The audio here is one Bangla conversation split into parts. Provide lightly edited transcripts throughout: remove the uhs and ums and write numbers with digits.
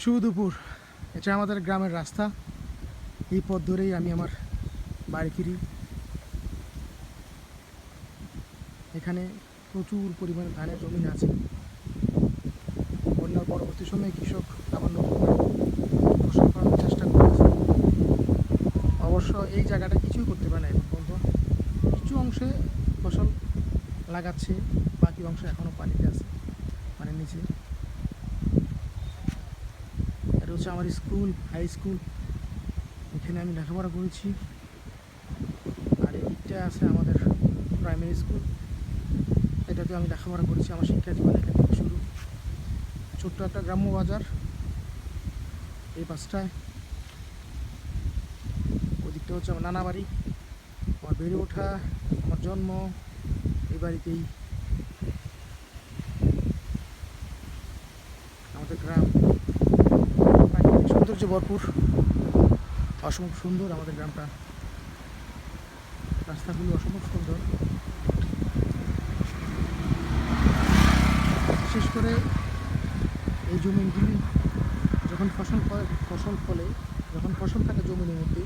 শুভ দুপুর। এটা আমাদের গ্রামের রাস্তা। এই পথ ধরেই আমি আমার বাড়ি ফিরি। এখানে প্রচুর পরিমাণে ধানের জমি আছে। বন্যার পরবর্তী সময়ে কৃষক আবার নতুন করে ফসল ফলানোর চেষ্টা করতেছে। অবশ্য এই জায়গাটা কিছুই করতে পারে না এখন পর্যন্ত। কিছু অংশে ফসল লাগাচ্ছে, বাকি অংশ এখনও পানিতে আছে, পানির নিচে। এটা হচ্ছে আমার স্কুল, হাই স্কুল। এখানে আমি লেখাপড়া করেছি। আর এইটা আছে আমাদের প্রাইমারি স্কুল, এটাতে আমি লেখাপড়া করেছি। আমার শিক্ষা জীবন এখান থেকে শুরু। ছোট্ট একটা গ্রাম্য বাজার এই পাঁচটায়। ওদিকটা হচ্ছে আমার নানা বাড়ি, আমার বেড়ে ওঠা, আমার জন্ম এই বাড়িতেই। আমাদের গ্রাম প্রাকৃতিক সৌন্দর্যে ভরপুর, অসম্ভব সুন্দর আমাদের গ্রামটা। রাস্তাগুলো অসম্ভব সুন্দর। বিশেষ করে এই জমিগুলি যখন ফসল ফলে, যখন ফসল থাকে জমিনের মধ্যে,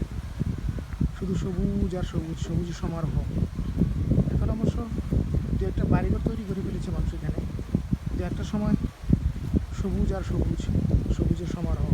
শুধু সবুজ আর সবুজ, সবুজের সমারোহ। এখন অবশ্য দু একটা বাড়িঘর তৈরি করে ফেলেছে মানুষ এখানে, দু একটা সময় সবুজ আর সবুজ, সবুজের সমারোহ।